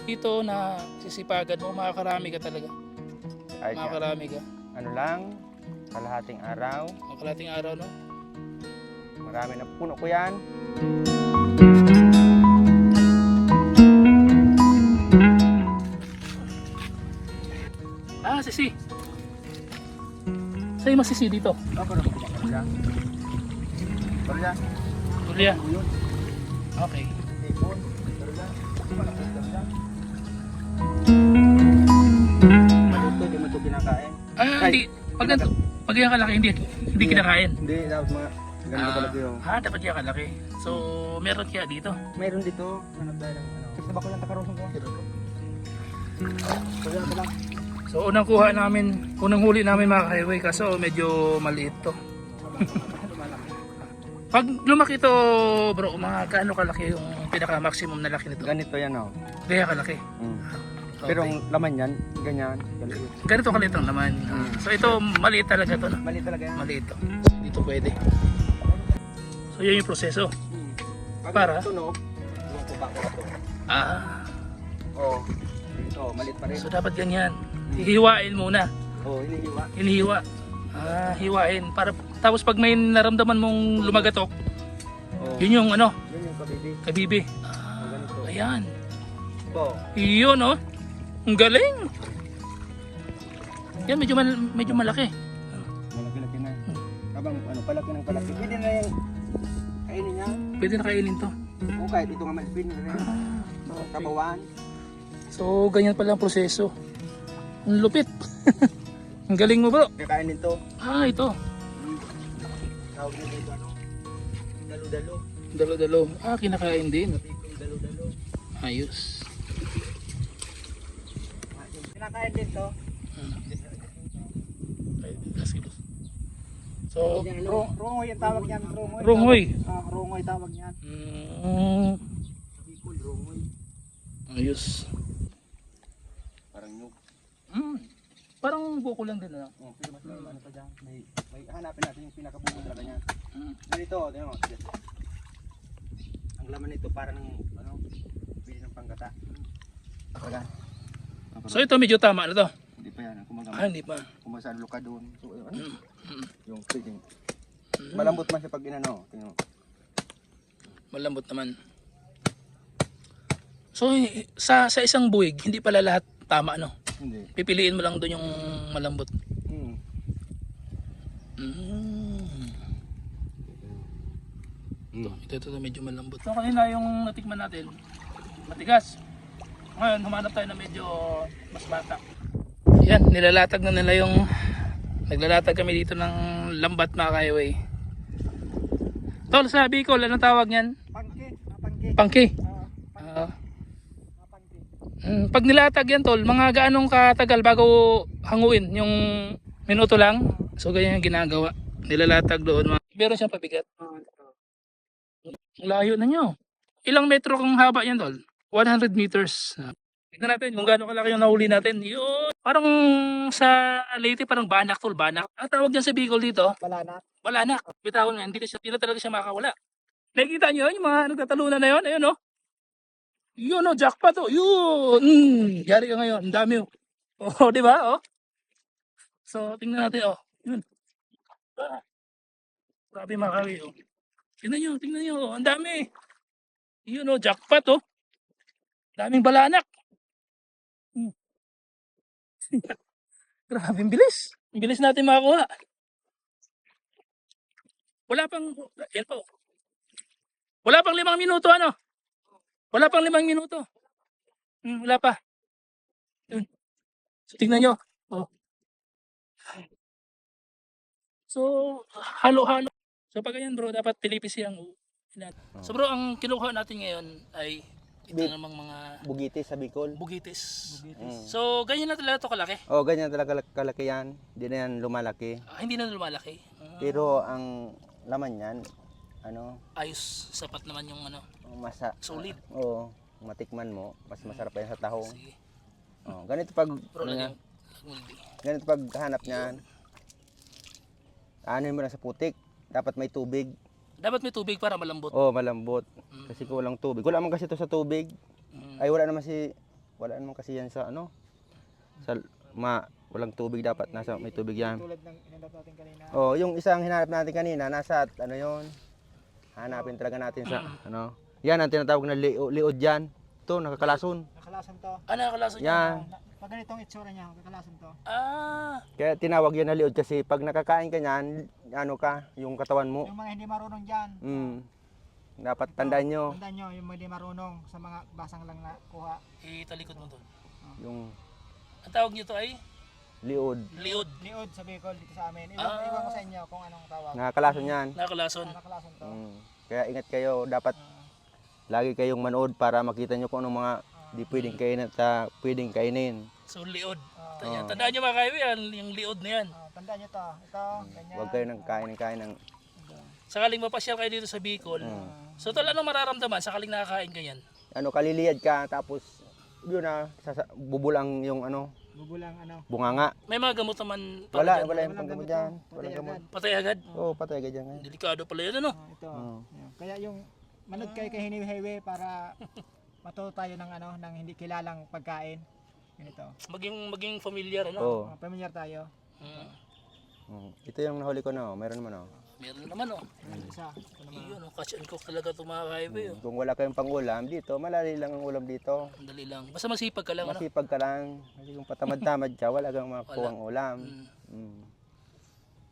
dito na sisipagan mo, makakarami ka talaga. Ay, Makakarami ka. ano lang, kalahating araw. Makalating araw, no? Marami na puno ko yan. Ah, sisi. Sa'yo masisi dito. Ako na kumakas siya. Barya. Julia. Okay. Ipon. Barya. Kumakas siya. Maluto, di mo ito kinakain. Ah, Ay, hindi. Pag yan kalaki, hindi kinakain. Hindi, dapat mga ganito pala yung. Dapat yan kalaki. So, meron kaya dito. Mayroon dito. Hanap tayo ng ano. Kasi ba ko lang takarosong ko? Barya ito lang. So, unang huli namin mga highway kaso medyo maliit to. Pag lumaki to, bro, mga gaano kalaki yung pinaka-maximum na laki nito? Ganito yan oh. Gaya kalaki. Okay. Pero ang laman yan, ganyan. Ganito kalit ang laman. So, ito maliit talaga to. No? Mali talaga yan. Maliit to. Dito pwede. So, yun yung proseso. Pag Para? tunog, luto pa ko ito. Oo. Ito, malit pa rin. So, dapat ganyan. Hihiwain muna. Hinihiwa. Hinihiwa. Hiwain. Tapos pag may naramdaman mong lumagatok, yun yung ano, Yun yung kabibi. kabibi. Ganito. Ayan. Ito. Iyon oh. Ang galing. Yan, medyo malaki. Malaki-laki na. Habang ano, palaki ng palaki. Pwede na yung kainin niya. Pwede na kainin to. O kahit ito nga malipin na rin. Okay. Kabawan. So, ganyan pala ang proseso. Ang lupit. Ang galing mo bro. Kakainin to. Ito. Tawag nila ito ano. Dalo-dalo. Dalo-dalo. Kinakain din. Dalo-dalo. Ayos. Kinakain din to. So, Rongoy ang tawag niyan. Rongoy. Rongoy tawag niyan. Bicol, rongoy. Ayos. Parang nyug. Parang buko lang din ano. Pero mas may ano pa dyan. May hanapin natin yung pinakabuko talaga niya. Ganito, tingnan mo. Ang laman nito para ng ano, bili ng panggata. Talaga. So ito medyo tama na to. Hindi pa yan. Hindi pa. Kumasalo ka doon. So, ano? Yung pwedeng. Malambot man siya pag inano. Tingnan mo. Malambot naman. So sa isang buwig, hindi pala lahat tama no. Hindi. Pipiliin mo lang doon yung malambot. Ito medyo malambot. So kanina yung natikman natin, matigas. Ngayon humanap tayo na medyo mas bata. Yan, nilalatag na nila yung naglalatag kami dito ng lambat mga highway. Tol, sa Bicol, anong tawag niyan? Pangke. Pag nilatag yan tol, mga gaanong katagal bago hanguin yung minuto lang. So ganyan yung ginagawa. Nilalatag doon. Meron siyang pabigat. Layo na nyo. Ilang metro kung haba yan tol? 100 meters. Tignan natin kung gaano kalaki yung nahuli natin. Yun. Parang sa Leyte parang banak tol. Banak. Ang tawag dyan sa Bicol dito? Balanak. Balanak. Bitahon nga. Hindi na talaga siya makakawala. Nakikita nyo yung mga nagtatalunan na yun? Ayun o. Yun o, jackpot o. Yun. Yari ka ngayon. Ang dami o. Oh, di ba? Oh. So, tingnan natin o. Yun. Grabe mga kawi o. Tingnan nyo. Oh. Ang dami. Yun o, jackpot o. Daming balanak. Grabe, ang bilis. Ang bilis natin makakuha. Wala pang, yan po. Wala pang 5 minuto ano? Wala pang 5 minuto. Wala pa. Yun. So, tingnan nyo. Oh. So, halo-halo. So, pag ganyan bro, dapat pinipis yung So bro, ang kinukuha natin ngayon ay ito namang mga Bugitis sa Bicol. bugitis. So, ganyan na talaga ito kalaki. Oh, ganyan talaga kalaki yan. Hindi na yan lumalaki. Hindi na lumalaki. Pero ang laman yan, ano, Ayos, sapat naman yung ano, solid. Oo, matikman mo, mas masarap pa yan sa tahong. Sige. Oh, ganito pag Bro, ano yan, lagyan. ganito pag hanap niyan. Ano mo na sa putik, dapat may tubig. Dapat may tubig para malambot. Oh, malambot. Kasi kung walang tubig. Wala man kasi ito sa tubig. Ay wala naman si Wala naman kasi yan sa ano. Walang tubig dapat. Nasa may tubig yan. Tulad ng inanap natin kanina. Oh, yung isang hinanap natin kanina, nasa ano yon. Hanapin talaga natin sa ano. Yan ang tinatawag na liod yan. Ito, nakakalason. Nakalasan to. Nakakalason Yan. Pag ganitong itsura niya, nakalasan to. Kaya tinawag yan na liod kasi pag nakakain ka niyan, ano ka, yung katawan mo. Yung mga hindi marunong dyan. Dapat tandaan nyo. Tandaan nyo, yung hindi marunong sa mga basang lang na kuha. Italikod mo doon. Yung Ang tawag nito ay liod. liod. Liod sa Bicol dito sa amin. Iwan ko sa inyo kung anong tawag. Nakakalason yan. Nakakalason. Nakalasan to. Kaya ingat kayo. Dapat lagi kayong manood para makita nyo kung anong mga di pwedeng kainin at pwedeng kainin. So liod. Tandaan nyo mga kaibigan, yan, yung liod na yan. Tandaan nyo to. Ito, ganyan. Huwag kayo nang kain ng Sakaling mapasyal kayo dito sa Bicol. So tol, anong mararamdaman sakaling nakakain ka yan? ano, kaliliyad ka tapos yun na bubulang yung ano, Bubulang ano. bunganga. May mga gamot naman Wala, dyan. wala yung panggamot dyan. Patay agad. Patay agad. Oo, patay agad yan. Delikado pala yun, ano? Ito. Yan. Kaya yung manood kayo kay Hinihighway para matuto tayo ng ano, ng hindi kilalang pagkain. Ganito. Maging familiar, ano? Oo. Familiar tayo. Ito yung nahuli ko na, meron naman Meron naman, oh. Isa. Ito naman. Yun, oh, catch and cook talaga itong mga kaibigan. Kung wala kayong pang-ulam dito, malali lang ang ulam dito. Ang dali lang. Basta masipag ka lang, ano? Masipag ka lang. Kasi kung patamad-tamad ka, wala kang makukuha ang ulam.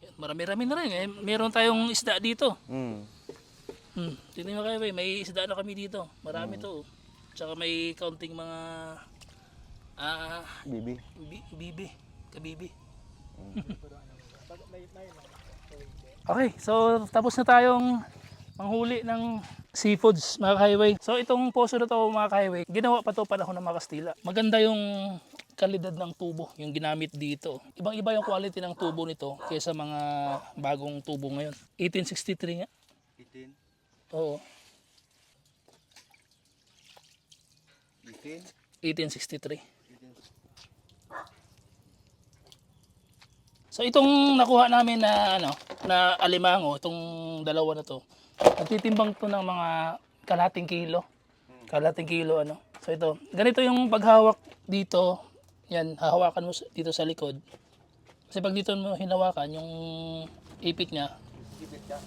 Yan, marami-rami na rin, eh. Meron tayong isda dito. Mm. Tingnan mo kayo, may isda na kami dito. Marami to. Oh. Tsaka may kaunting mga Bibi. bibi, kabibi. Okay, so tapos na tayong manghuli ng seafoods mga highway. So itong poso na to mga highway, ginawa pa to panahon ng mga Kastila. Maganda yung kalidad ng tubo yung ginamit dito. Ibang-iba yung quality ng tubo nito kaysa mga bagong tubo ngayon. 1863 nga. 18. Oo. 18. 1863. So itong nakuha namin na na alimango, itong dalawa na to. Nagtitimbang to ng mga kalahating kilo. Kalahating kilo ano. So ito, ganito yung paghawak dito. Yan, hahawakan mo dito sa likod. Kasi pag dito mo hinawakan yung ipit niya,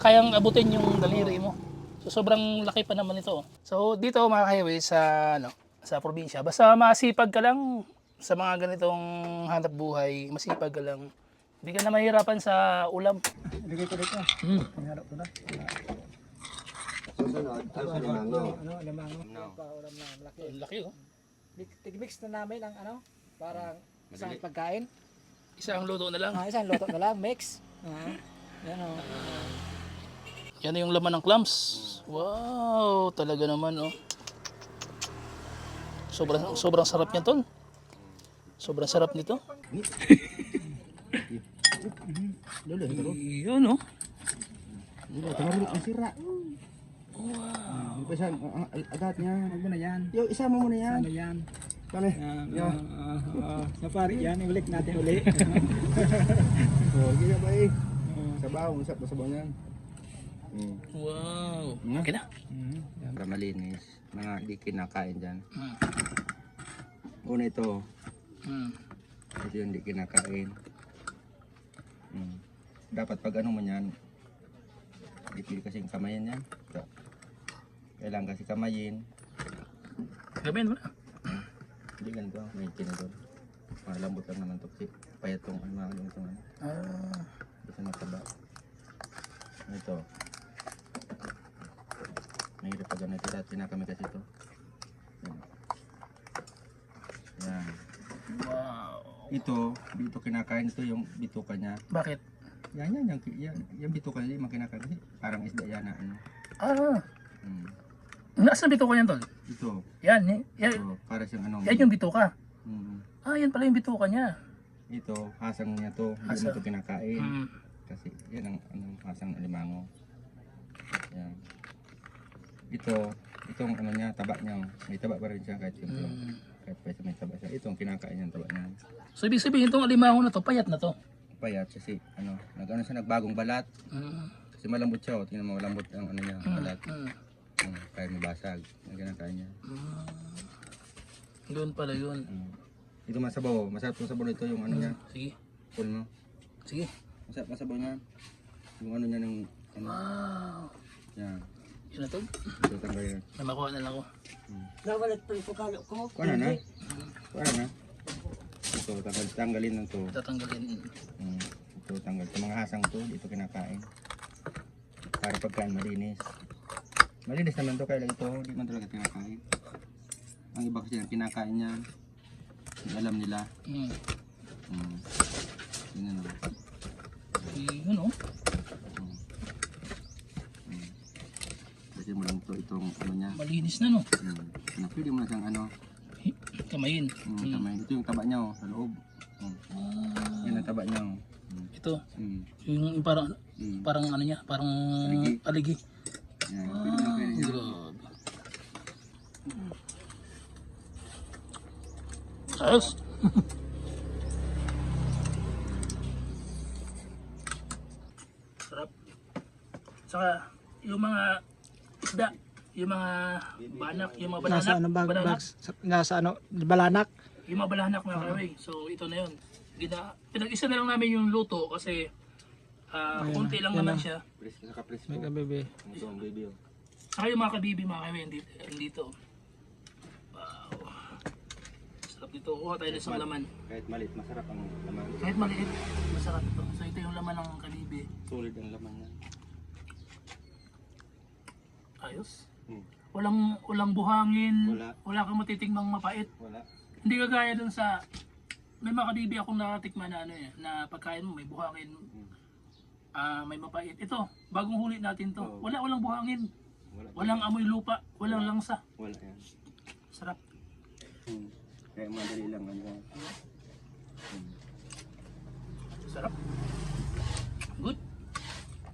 kayang abutin yung daliri mo. So sobrang laki pa naman ito. So dito mga highway sa sa probinsya, basta masipag ka lang sa mga ganitong hanap buhay, masipag ka lang. Hindi ka na mahirapan sa ulam. Lagay ko dito. Hinarap ko na. Susunod, limango. Limango. Paulam na malaki. Ang laki oh. Tigmix na namin ang parang isang pagkain. Isang luto na lang. Isang luto na lang, mix. Yan o. Yan na yung laman ng clams. Wow, talaga naman oh. Sobrang sarap niya tol. Sobrang sarap nito. Yun oh. Tamarulok ang sira. Wow. Wow. Agat niya. Huwag mo na yan. Yo, isama mo na yan. Ano yan? Kale. Safari yan, ulit natin uli. Gila ba eh. Sabaw, masap na sabaw niyan. Wow. Okay na. Para malinis. Mga di kinakain dyan. Una ito. Ito yung di kinakain. Dapat pag ano mo yan, dipili kasing kamayin yan. Kailangan kasi kamayin. Gamitin mo na. Hindi ganito, may tinidor. Malambot lang naman ito kasi payat itong ano. Kasi mataba. Ito. Mahirap pag ganito. Dati na kami kasi ito. Yan. Wow. Ito, dito kinakain. Ito yung bituka niya. Bakit? Yan bituka niya, yung kinakain kasi parang isda yan na ano. Nasaan bituka niyan tol? Ito. Yan. Ito, para siyang ano. Yan yung bituka. Mm. Yan pala yung bituka niya. Ito, hasang niya to. Hindi mo ito kinakain. Kasi yan ang hasang alimango. Yan. Itong ano niya, taba niya. May taba pa rin siya kahit simple. Kahit pa may taba siya. Itong kinakain niya, taba niya. So ibig sabihin itong alimango na to, payat na to. Payat kasi siya nagbagong balat. Kasi malambot siya. Tingnan mo, malambot ang ano niya, balat. Kaya mabasag. Ang kinakain niya. Doon pala yun. Ito masabaw. Masarap yung sabaw nito yung ano niya. Sige. Pul mo. Sige. Masarap masabaw niya. Yung ano niya ng ano. Wow. Yan. Yun na to. Ito tanggal yan. May makuha na lang ako. Nawalat pa yung kalo ko. Kuha na na. Kuha na na. Ito tanggalin na to. Tatanggalin. Ito tanggal. Sa mga hasang to, dito kinakain. Para pagkaan malinis. Malinis naman to kaya lang ito, hindi man talaga kinakain. Ang iba kasi yung kinakain niya, yung alam nila. Yun ano. Yun o. Kasi mo lang to itong ano niya. Malinis na no. Pwede mo na siyang ano, Kamayin. kamay. Ito yung taba niya sa loob. Yan ang taba niya. Ito. Yung parang parang ano niya, parang aligi. Yan, pwede na pwede niya. Grabe. Ayos. Sarap. Saka yung mga isda, yung mga banak, yung mga balanak, Nasa ano bag, balanak, bags, nasa ano, balanak. yung mga balanak mga kaway. So ito na yun. Pinag-isa na lang namin yung luto kasi konti lang naman siya. Saka presko. May kabebe. Ito ang baby. Saka yung mga kabibi mga kaway dito. Wow. Sarap dito. Kuha tayo ng isang laman. Kahit maliit, masarap ang laman. Kahit maliit, masarap ito. So ito yung laman ng kabibi. Solid ang laman niya. Ayos. Walang buhangin. Wala. Wala kang matitingmang mapait. Wala. Hindi kagaya dun sa may mga kabibi akong nakatikman na ano na pagkain mo may buhangin. May mapait. Ito, bagong huli natin to. Walang buhangin. Walang amoy lupa, walang langsa. Wala yan. Sarap. Kaya madali lang ano. Sarap.